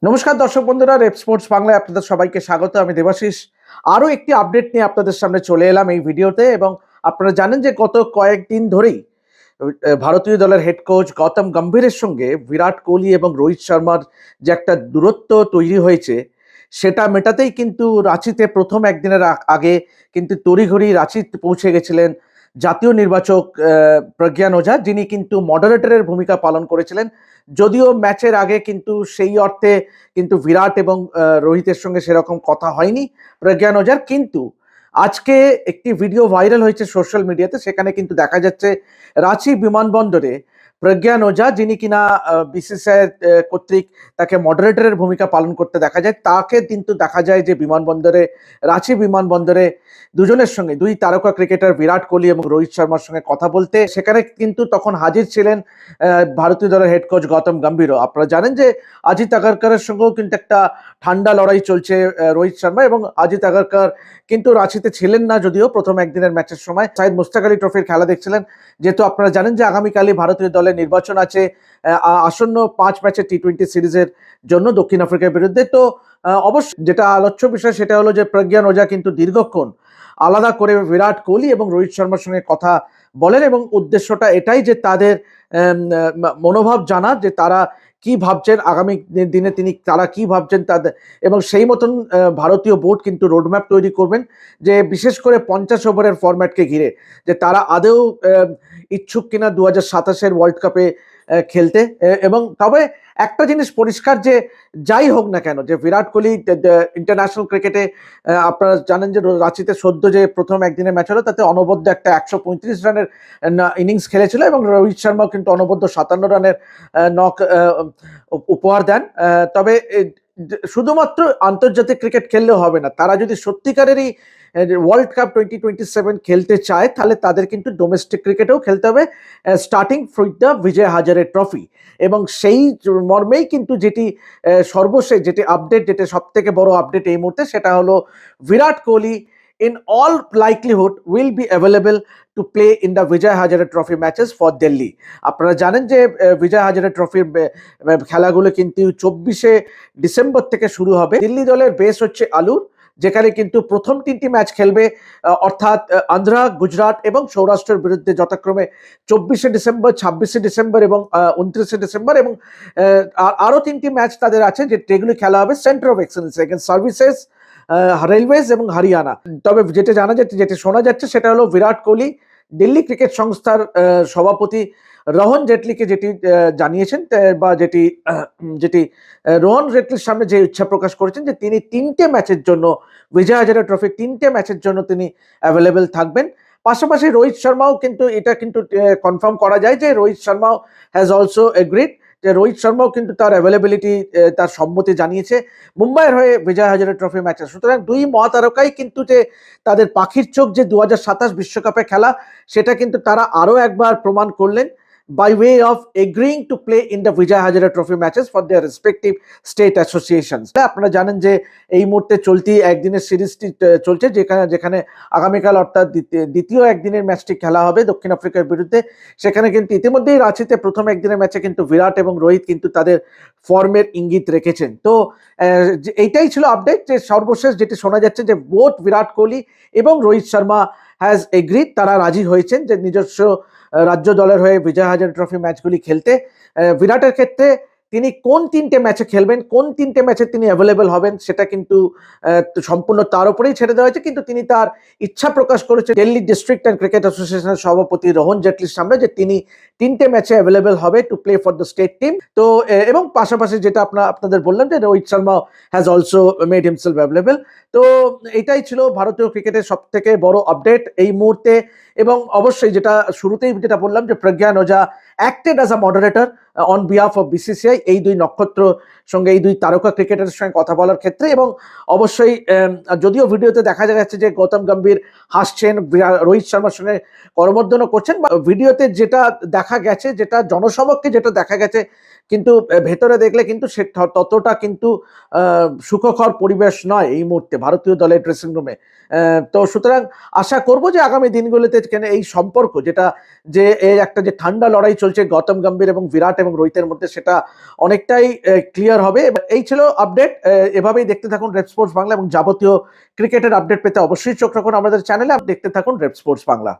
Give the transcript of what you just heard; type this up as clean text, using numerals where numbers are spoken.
নমস্কার দর্শক বন্ধুরা, রেপ স্পোর্টস বাংলায় আপনাদের সবাইকে স্বাগত। আমি দেবাশিস আরও একটি আপডেট নিয়ে আপনাদের সামনে চলে এলাম এই ভিডিওতে। এবং আপনারা জানেন যে গত কয়েকদিন ধরেই ভারতীয় দলের হেড কোচ গৌতম গম্ভীরের সঙ্গে বিরাট কোহলি এবং রোহিত শর্মার যে একটা দূরত্ব তৈরি হয়েছে সেটা মেটাতেই কিন্তু রাঁচিতে প্রথম একদিনের আগে কিন্তু তড়িঘড়ি রাঁচি পৌঁছে গেছিলেন জাতীয় নির্বাচক প্রজ্ঞান ওঝা, যিনি কিন্তু মডারেটরের ভূমিকা পালন করেছিলেন। যদিও ম্যাচের আগে কিন্তু সেই অর্থে কিন্তু বিরাট এবং রোহিতের সঙ্গে সেরকম কথা হয়নি প্রজ্ঞান ওঝার, কিন্তু আজকে একটি ভিডিও ভাইরাল হয়েছে সোশ্যাল মিডিয়াতে। সেখানে কিন্তু দেখা যাচ্ছে রাঁচি বিমানবন্দরে প্রজ্ঞান ওঝা, যিনি কিনা বিসিসিআই কর্তৃক তাকে মডারেটরের ভূমিকা পালন করতে দেখা যায়, তাকে কিন্তু দেখা যায় যে বিমানবন্দরে, রাঁচি বিমানবন্দরে দুজনের সঙ্গে, দুই তারকা ক্রিকেটার বিরাট কোহলি এবং রোহিত শর্মার সঙ্গে কথা বলতে। সেখানে কিন্তু তখন হাজির ছিলেন ভারতীয় দলের হেড কোচ গৌতম গম্ভীরও। আপনারা জানেন যে অজিত আগারকারের সঙ্গেও কিন্তু একটা ঠান্ডা লড়াই চলছে রোহিত শর্মা, এবং অজিত আগারকার কিন্তু রাঁচিতে ছিলেন না, যদিও প্রথম একদিনের ম্যাচের সময় শাহিদ মুস্তাক আলী ট্রফির খেলা দেখছিলেন। যেহেতু আপনারা জানেন যে আগামীকালই ভারতীয় দলের নির্বাচন আছে আসন্ন 5 ম্যাচের টি-20 সিরিজের জন্য দক্ষিণ আফ্রিকার বিরুদ্ধে। তো অবশ্যই যেটা আলোচ্য বিষয় সেটা হলো যে প্রজ্ঞান ওঝা কিন্তু দীর্ঘক্ষণ আলাদা করে বিরাট কোহলি এবং রোহিত শর্মার সঙ্গে কথা বলেন, এবং উদ্দেশ্যটা এটাই যে তাদের মনোভাব জানা, যে তারা কি ভাবছেন আগামী দিনে, তারা কি ভাবছেন তাদের, এবং সেই মতন ভারতীয় বোর্ড কিন্তু রোডম্যাপ তৈরি করবেন, যে বিশেষ করে 50 ওভারের ফরম্যাটকে ঘিরে যে তারা আদেও ইচ্ছুক কিনা 2027-এর ওয়ার্ল্ড কাপে খেলতে। এবং তবে একটা জিনিস পরিষ্কার, যে যাই হোক না কেন, যে বিরাট কোহলি ইন্টারন্যাশনাল ক্রিকেটে আপনারা জানেন যে রাঁচিতে সদ্য যে প্রথম একদিনের ম্যাচ হলো তাতে অনবদ্য একটা 135 রানের ইনিংস খেলেছিল, এবং রোহিত শর্মাও কিন্তু অনবদ্য 57 রানের নক উপহার দেন। তবে শুধুমাত্র আন্তর্জাতিক ক্রিকেট খেললেও হবে না, তারা যদি সত্যিকারেরই ওয়ার্ল্ড কাপ 2027 খেলতে চায় তাহলে তাদের কিন্তু ডোমেস্টিক ক্রিকেটেও খেলতে হবে, starting with the Vijay Hazare trophy. এবং সেই মর্মেই কিন্তু যেটি সর্বশেষ যেটি আপডেট, যেটা সব থেকে বড় আপডেট এই মুহূর্তে, সেটা হলো Virat Kohli in all likelihood will be available to play in the Vijay Hazare Trophy matches for Delhi. আপনারা জানেন যে বিজয় হাজারে ট্রফির খেলাগুলো কিন্তু 24শে ডিসেম্বর থেকে শুরু হবে। দিল্লি দলের বেস হচ্ছে আলুর, যেখানে কিন্তু প্রথম 3টি ম্যাচ খেলবে, অর্থাৎ আন্ধ্রা, গুজরাট এবং সৌরাষ্ট্রের বিরুদ্ধে যথাক্রমে 24শে ডিসেম্বর, 26শে ডিসেম্বর এবং 29শে ডিসেম্বর। এবং আরও 3টি ম্যাচ তাদের আছে যেগুলি খেলা হবে centre of excellence against services, railways এবং হরিয়ানা। তবে যেটা শোনা যাচ্ছে সেটা হলো বিরাট কোহলি দিল্লি ক্রিকেট সংস্থার সভাপতি রোহন জেটলিকে যেটি জানিয়েছেন, বা যেটি রোহন জেটলির সামনে যে ইচ্ছা প্রকাশ করেছেন, যে তিনি 3টে ম্যাচের জন্য, বিজয় হাজারে ট্রফি 3টে ম্যাচের জন্য তিনি অ্যাভেলেবেল থাকবেন। পাশাপাশি রোহিত শর্মাও কিন্তু এটা কিন্তু কনফার্ম করা যায় যে রোহিত শর্মাও হ্যাজ অলসো এগ্রিড, যে রোহিত শর্মাও কিন্তু তার অ্যাভেলেবিলিটি, তার সম্মতি জানিয়েছে মুম্বাইয়ের হয়ে বিজয় হাজারে ট্রফি ম্যাচে। সুতরাং দুই মহাতারকাই কিন্তু যে তাদের পাখির চোখ যে 2027 বিশ্বকাপে খেলা, সেটা কিন্তু তারা আরও একবার প্রমাণ করলেন by way of agreeing to play in the Vijay Hazare Trophy matches for their respective state associations. আপনারা জানেন যে এই মুহূর্তে চলতি একদিনের সিরিজটি চলছে, যেখানে আগামীকাল অর্থাৎ দ্বিতীয় একদিনের ম্যাচটি খেলা হবে দক্ষিণ আফ্রিকার বিরুদ্ধে। সেখানে কিন্তু ইতিমধ্যেই রাঁচিতে প্রথম একদিনের ম্যাচে কিন্তু বিরাট এবং রোহিত কিন্তু তাদের ফর্মের ইঙ্গিত রেখেছেন। তো এইটাই ছিল আপডেট, যে সর্বশেষ যেটি শোনা যাচ্ছে যে বোথ বিরাট কোহলি এবং রোহিত শর্মা হ্যাজ এগ্রিড, তারা রাজি হয়েছেন যে নিজস্ব রাজ্য দলের হয়ে বিজয় হাজারে ট্রফি ম্যাচগুলি খেলতে। বিরাটের ক্ষেত্রে তিনি কোন 3টে ম্যাচে খেলবেন, কোন 3টে ম্যাচে তিনি অ্যাভেলেবল হবেন, সেটা কিন্তু সম্পূর্ণ তার উপরেই ছেড়ে দেওয়া হয়েছে। কিন্তু তিনি তার ইচ্ছা প্রকাশ করেছেন দিল্লি ডিস্ট্রিক্ট অ্যান্ড ক্রিকেট অ্যাসোসিয়েশনের সভাপতি রোহন জেটলির সামনে, যে তিনি 3টে ম্যাচে অ্যাভেলেবল হবে to play for the state team. তো এবং পাশাপাশি যেটা আপনাদের বললাম যে Rohit Sharma has also made himself available. তো এটাই ছিল ভারতীয় ক্রিকেটের সব থেকে বড় আপডেট এই মুহূর্তে। এবং অবশ্যই যেটা শুরুতেই যেটা বললাম, যে Pragyan Ojha acted as a moderator on behalf of BCCI, এই দুই নক্ষত্র সঙ্গে, এই দুই তারকা ক্রিকেটারের সঙ্গে কথা বলার ক্ষেত্রে। এবং অবশ্যই যদিও ভিডিওতে দেখা যাচ্ছে যে গৌতম গম্ভীর হাসছেন, রোহিত শর্মার সঙ্গে করমর্দনও করছেন, বা ভিডিওতে যেটা দেখা গেছে, যেটা জনসমক্ষে যেটা দেখা গেছে, কিন্তু ভেতরে দেখলে কিন্তু সে ততটা কিন্তু সুখকর পরিবেশ নয় এই মুহূর্তে ভারতীয় দলের ড্রেসিং রুমে। তো সুতরাং আশা করব যে আগামী দিনগুলোতে কেন এই সম্পর্ক যেটা যে এই একটা যে ঠান্ডা লড়াই চলছে গৌতম গম্ভীর এবং বিরাট এবং রোহিতের মধ্যে সেটা অনেকটাই ক্লিয়ার হবে। এই ছিল আপডেট। এভাবেই দেখতে থাকুন রেড স্পোর্টস বাংলা এবং যাবতীয় ক্রিকেটের আপডেট পেতে অবশ্যই চোখ রাখুন আমাদের চ্যানেলে। দেখতে থাকুন রেড স্পোর্টস বাংলা।